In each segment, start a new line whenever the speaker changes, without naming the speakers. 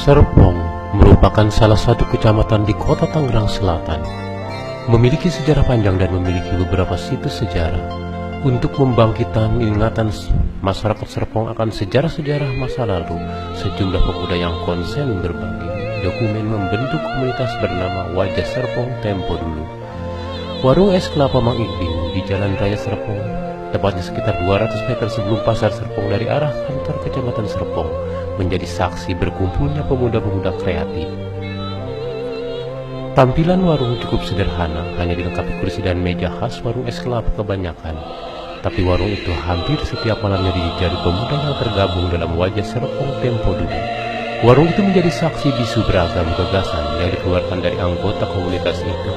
Serpong merupakan salah satu kecamatan di kota Tangerang Selatan. Memiliki sejarah panjang dan memiliki beberapa situs sejarah untuk membangkitkan ingatan masyarakat Serpong akan sejarah-sejarah masa lalu. Sejumlah pemuda yang konsen berbagi dokumen membentuk komunitas bernama Wajah Serpong tempo dulu. Warung es kelapa Mang Iqbing di Jalan Raya Serpong, tepatnya sekitar 200 meter sebelum pasar Serpong dari arah kantor Kecamatan Serpong, menjadi saksi berkumpulnya pemuda-pemuda kreatif. Tampilan warung cukup sederhana, hanya dilengkapi kursi dan meja khas warung es kelapa kebanyakan. Tapi warung itu hampir setiap malamnya dijadi pemuda yang tergabung dalam Wajah Serpong tempo dulu. Warung itu menjadi saksi bisu beragam gagasan yang dikeluarkan dari anggota komunitas itu.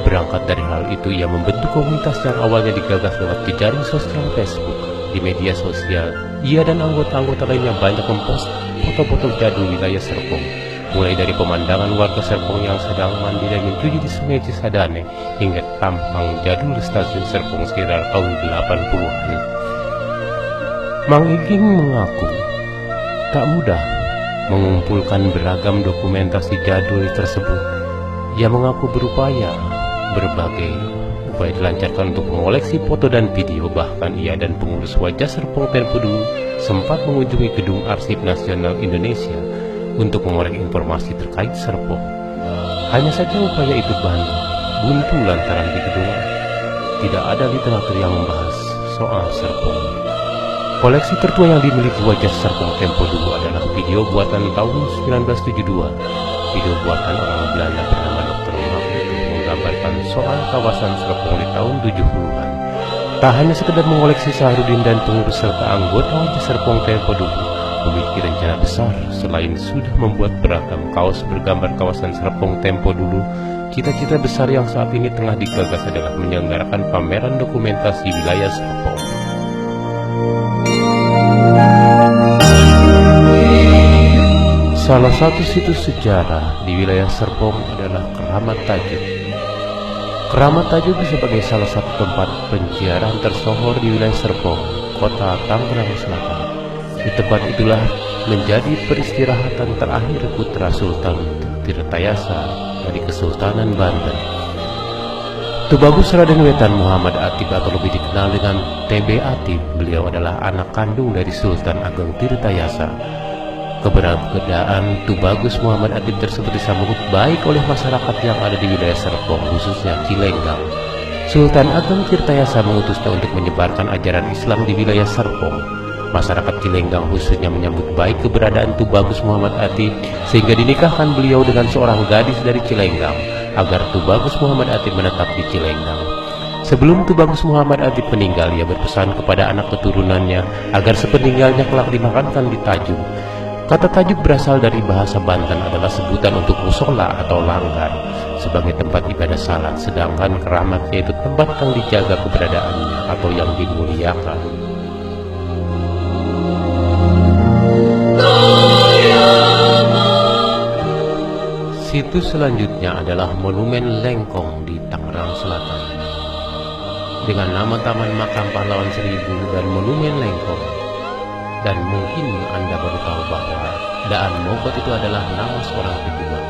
Berangkat dari hal itu, ia membentuk komunitas yang awalnya digagas lewat jejaring sosial Facebook. Di media sosial, ia dan anggota-anggota lainnya banyak mempost foto-foto jadul wilayah Serpong, mulai dari pemandangan warga Serpong yang sedang mandi dan mencuci di Sungai Cisadane, hingga tampang jadul stasiun Serpong sekitar tahun 80-an. Mang Iqbing mengaku tak mudah mengumpulkan beragam dokumentasi jadul tersebut. Ia mengaku berupaya berbagai upaya dilancarkan untuk mengoleksi foto dan video. Bahkan ia dan pengurus Wajah Serpong tempo dulu sempat mengunjungi Gedung Arsip Nasional Indonesia untuk mengorek informasi terkait Serpong. Hanya saja upaya itu buntu lantaran di gedung tidak ada literatur yang membahas soal Serpong. Koleksi tertua yang dimiliki Wajah Serpong tempo dulu adalah video buatan tahun 1972. Video buatan orang Belanda bernama Dr. Mak itu menggambarkan soal kawasan Serpong di tahun 70-an. Tak hanya sekedar mengoleksi, Sahrudin dan pengurus serta anggota Wajah Serpong tempo dulu memiliki rencana besar. Selain sudah membuat beragam kaos bergambar kawasan Serpong tempo dulu, cita-cita besar yang saat ini tengah digagas adalah menyelenggarakan pameran dokumentasi wilayah Serpong. Salah satu situs sejarah di wilayah Serpong adalah Keramat Tajuk. Keramat Tajuk sebagai salah satu tempat penziarahan tersohor di wilayah Serpong, kota Tangerang Selatan. Di tempat itulah menjadi peristirahatan terakhir putra Sultan Tirtayasa dari Kesultanan Banten. Tubagus Raden Wetan Muhammad Atib atau lebih dikenal dengan TB Atib. Beliau adalah anak kandung dari Sultan Ageng Tirtayasa. Keberadaan Tubagus Muhammad Atib tersebut disambut baik oleh masyarakat yang ada di wilayah Serpong, khususnya Cilenggang. Sultan Ageng Tirtayasa mengutusnya untuk menyebarkan ajaran Islam di wilayah Serpong. Masyarakat Cilenggang khususnya menyambut baik keberadaan Tubagus Muhammad Atib, sehingga dinikahkan beliau dengan seorang gadis dari Cilenggang agar Tubagus Muhammad Atib menetap di Cilenggang. Sebelum Tubagus Muhammad Atib meninggal, ia berpesan kepada anak keturunannya agar sepeninggalnya kelak dimakamkan di Tajuk. Kata Tajuk berasal dari bahasa Banten, adalah sebutan untuk musola atau langgar sebagai tempat ibadah salat, sedangkan keramat yaitu tempat yang dijaga keberadaannya atau yang dimuliakan. Situs selanjutnya adalah Monumen Lengkong di Tangerang Selatan dengan nama Taman Makam Pahlawan Seribu dan Monumen Lengkong. Dan mungkin Anda baru tahu bahwa Daan Mogot itu adalah nama seorang pejuang.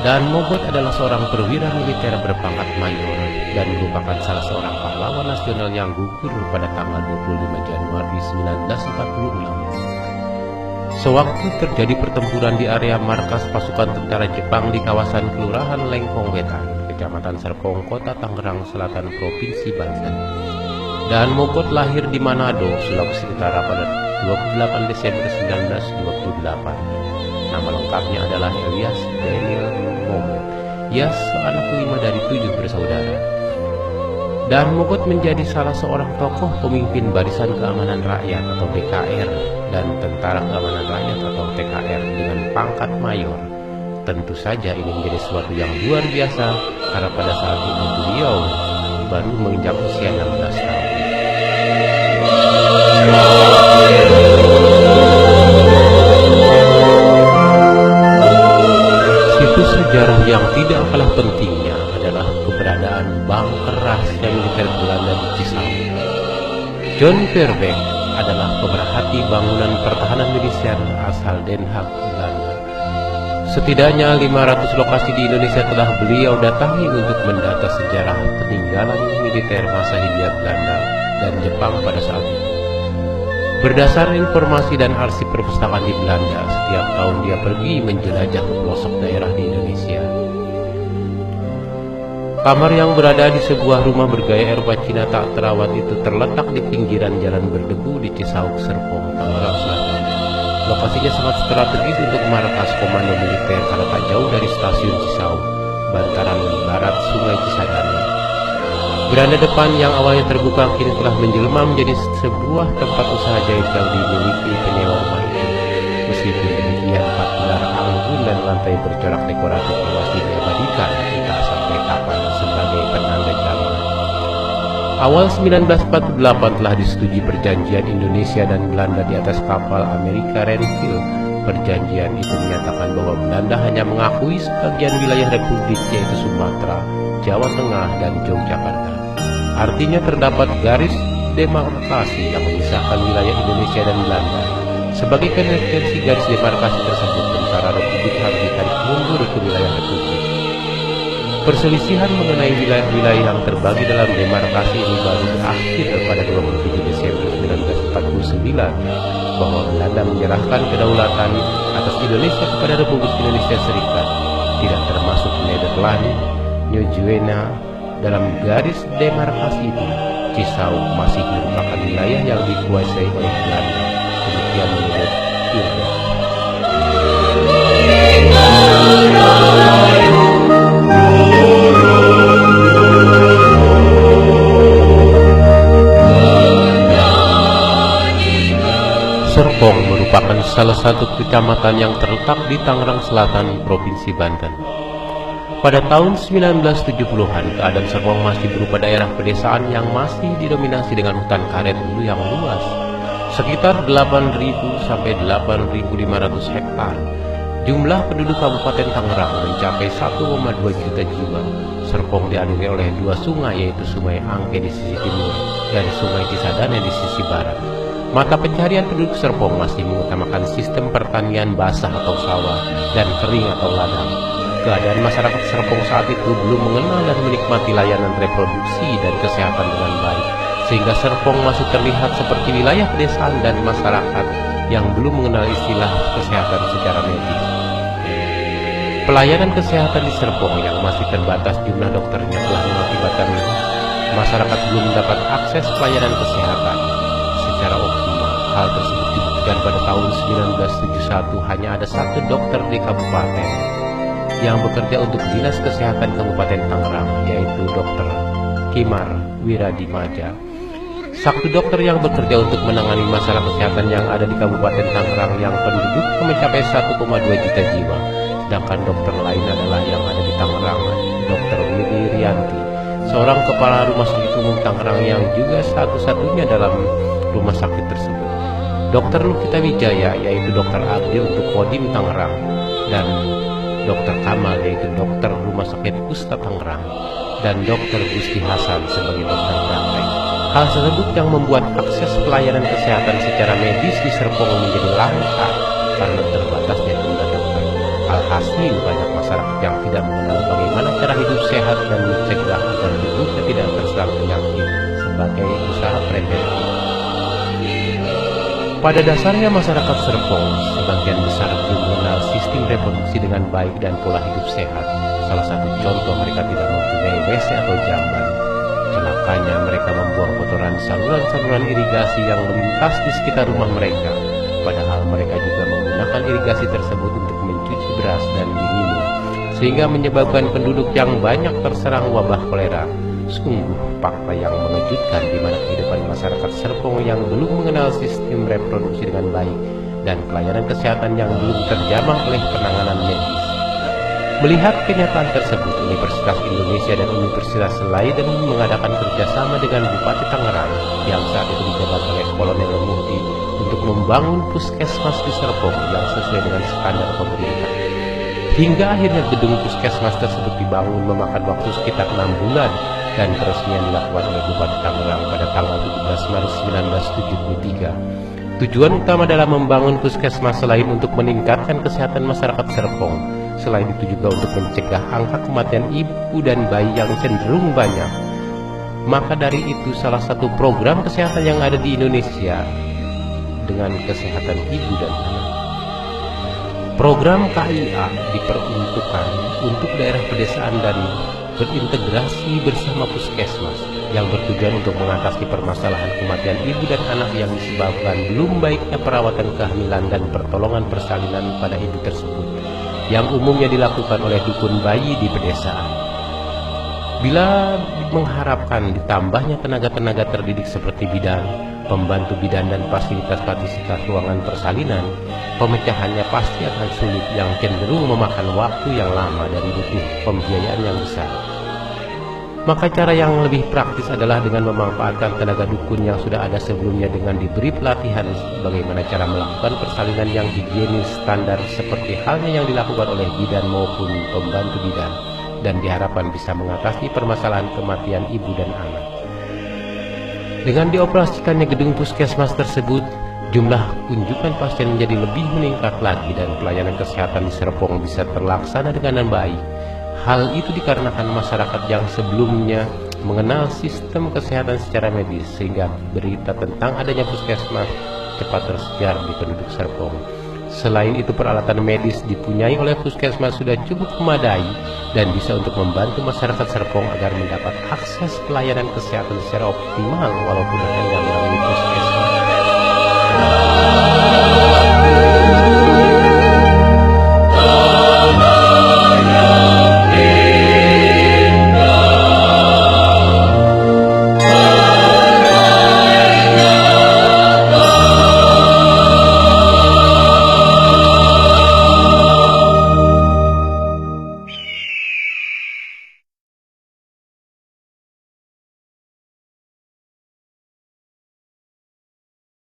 Daan Mogot adalah seorang perwira militer berpangkat mayor dan merupakan salah seorang pahlawan nasional yang gugur pada tanggal 25 Januari 1946. Sewaktu terjadi pertempuran di area markas pasukan tentara Jepang di kawasan Kelurahan Lengkong Wetan, Kecamatan Serpong, Kota Tangerang Selatan, Provinsi Banten. Daan Mogot lahir di Manado, Sulawesi Utara pada 28 Desember 1928. Nama lengkapnya adalah Elias Daniel Mogot. Ia anak kelima dari 7 bersaudara. Daan Mogot menjadi salah seorang tokoh pemimpin Barisan Keamanan Rakyat atau BKR dan Tentara Keamanan Rakyat atau TKR dengan pangkat mayor. Tentu saja ini menjadi sesuatu yang luar biasa karena pada saat itu beliau baru menginjak usia 16 tahun. Situs sejarah yang tidak kalah pentingnya adalah keberadaan bunker rahasia militer Belanda di Cisauk. John Verbeek adalah pemerhati bangunan pertahanan militer asal Den Haag, Belanda. Setidaknya 500 lokasi di Indonesia telah beliau datangi untuk mendata sejarah peninggalan militer masa Hindia Belanda dan Jepang pada saat itu. Berdasar informasi dan arsip perpustakaan di Belanda, setiap tahun dia pergi menjelajah ke pelosok daerah di Indonesia. Kamar yang berada di sebuah rumah bergaya Eropa Cina tak terawat itu terletak di pinggiran jalan berdebu di Cisauk, Serpong, Tangerang Selatan. Lokasinya sangat strategis untuk markas komando militer karena tak jauh dari stasiun Cisauk, bantaran barat Sungai Cisadane. Beranda depan yang awalnya terbuka kini telah menjelma menjadi sebuah tempat usaha jahit yang dimiliki penyewa rumah itu. Meskipun demikian, 4 pilar anggun dan lantai bercorak dekoratif masih diabadikan entah sampai kapan sebagai penanda zaman. Awal 1948 telah disetujui perjanjian Indonesia dan Belanda di atas kapal Amerika Renville. Perjanjian itu menyatakan bahwa Belanda hanya mengakui sebagian wilayah republik yaitu Sumatera, Jawa Tengah, dan Yogyakarta. Artinya terdapat garis demarkasi yang memisahkan wilayah Indonesia dan Belanda. Sebagai konsekuensi garis demarkasi tersebut, tentara republik harus ditarik mundur ke wilayah republik. Perselisihan mengenai wilayah-wilayah yang terbagi dalam demarkasi ini baru berakhir pada 27 Desember 1949 bahwa Belanda menyerahkan kedaulatan atas Indonesia kepada Republik Indonesia Serikat, tidak termasuk Nederland, New Guinea. Dalam garis demarkasi itu, Cisauk masih merupakan wilayah yang dikuasai oleh Belanda. Demikian menurut Irga. Serpong merupakan salah satu kecamatan yang terletak di Tangerang Selatan, Provinsi Banten. Pada tahun 1970-an, keadaan Serpong masih berupa daerah pedesaan yang masih didominasi dengan hutan karet hulu yang luas, sekitar 8.000 sampai 8.500 hektar. Jumlah penduduk Kabupaten Tangerang mencapai 1,2 juta jiwa. Serpong dialiri oleh 2 sungai, yaitu Sungai Angke di sisi timur dan Sungai Cisadane di sisi barat. Mata pencarian penduduk Serpong masih mengutamakan sistem pertanian basah atau sawah dan kering atau ladang. Keadaan masyarakat Serpong saat itu belum mengenal dan menikmati layanan reproduksi dan kesehatan dengan baik, sehingga Serpong masih terlihat seperti wilayah pedesaan dan masyarakat yang belum mengenal istilah kesehatan secara medis. Pelayanan kesehatan di Serpong yang masih terbatas jumlah dokternya telah mengakibatkan masyarakat belum mendapat akses pelayanan kesehatan secara optimal. Hal tersebut dibuktikan pada tahun 1971 hanya ada 1 dokter di kabupaten yang bekerja untuk Dinas Kesehatan Kabupaten Tangerang, yaitu Dr. Kimar Wiradimaja. 1 dokter yang bekerja untuk menangani masalah kesehatan yang ada di Kabupaten Tangerang yang penduduknya mencapai 1,2 juta jiwa. Sedangkan dokter lain adalah yang ada di Tangerang, Dr. Widi Rianti, seorang kepala rumah sakit umum Tangerang yang juga satu-satunya dalam rumah sakit tersebut. Dr. Lukita Wijaya, yaitu dokter abdi untuk Kodim Tangerang, dan Dr. Kamal, yaitu dokter rumah sakit Kusta Tangerang, dan Dr. Gusti Hasan sebagai dokter praktek. Hal tersebut yang membuat akses pelayanan kesehatan secara medis di Serpong menjadi langka karena terbatasnya jumlah dokter. Alhasil banyak masyarakat yang tidak mengenal bagaimana cara hidup sehat dan mencegah agar tubuhnya tidak terserang penyakit sebagai usaha preventif. Pada dasarnya masyarakat Serpong sebagian besar belum mengenal sistem reproduksi dengan baik dan pola hidup sehat. Salah satu contoh, mereka tidak mempunyai WC atau jamban. Celakanya mereka membuang kotoran saluran-saluran irigasi yang melintas di sekitar rumah mereka. Padahal mereka juga menggunakan irigasi tersebut untuk mencuci beras dan diminum, sehingga menyebabkan penduduk yang banyak terserang wabah kolera. Sungguh fakta yang mengejutkan di mana kehidupan masyarakat Serpong yang belum mengenal sistem reproduksi dengan baik dan pelayanan kesehatan yang belum terjamah oleh penanganan medis. Melihat kenyataan tersebut, Universitas Indonesia dan universitas lain mengadakan kerjasama dengan Bupati Tangerang yang saat itu dijabat oleh Kolonel Muhdi untuk membangun puskesmas di Serpong yang sesuai dengan standar pemerintah. Hingga akhirnya gedung puskesmas tersebut dibangun memakan waktu sekitar 6 bulan dan peresmian dilakukan oleh Bupati Tangerang pada tanggal 17 Maret 1973. Tujuan utama dalam membangun puskesmas selain untuk meningkatkan kesehatan masyarakat Serpong, selain itu juga untuk mencegah angka kematian ibu dan bayi yang cenderung banyak. Maka dari itu salah satu program kesehatan yang ada di Indonesia dengan kesehatan ibu dan anak. Program KIA diperuntukkan untuk daerah pedesaan dan berintegrasi bersama puskesmas yang bertujuan untuk mengatasi permasalahan kematian ibu dan anak yang disebabkan belum baiknya perawatan kehamilan dan pertolongan persalinan pada ibu tersebut, yang umumnya dilakukan oleh dukun bayi di pedesaan. Bila mengharapkan ditambahnya tenaga-tenaga terdidik seperti bidan, pembantu bidan dan fasilitas ruangan persalinan, pemecahannya pasti akan sulit yang cenderung memakan waktu yang lama dan butuh pembiayaan yang besar. Maka cara yang lebih praktis adalah dengan memanfaatkan tenaga dukun yang sudah ada sebelumnya dengan diberi pelatihan bagaimana cara melakukan persalinan yang higienis standar seperti halnya yang dilakukan oleh bidan maupun pembantu bidan, dan diharapkan bisa mengatasi permasalahan kematian ibu dan anak. Dengan dioperasikannya gedung puskesmas tersebut, jumlah kunjungan pasien menjadi lebih meningkat lagi dan pelayanan kesehatan di Serpong bisa terlaksana dengan baik. Hal itu dikarenakan masyarakat yang sebelumnya mengenal sistem kesehatan secara medis, sehingga berita tentang adanya puskesmas cepat tersebar di penduduk Serpong. Selain itu, peralatan medis dipunyai oleh puskesmas sudah cukup memadai dan bisa untuk membantu masyarakat Serpong agar mendapat akses pelayanan kesehatan secara optimal walaupun hanya melalui puskesmas.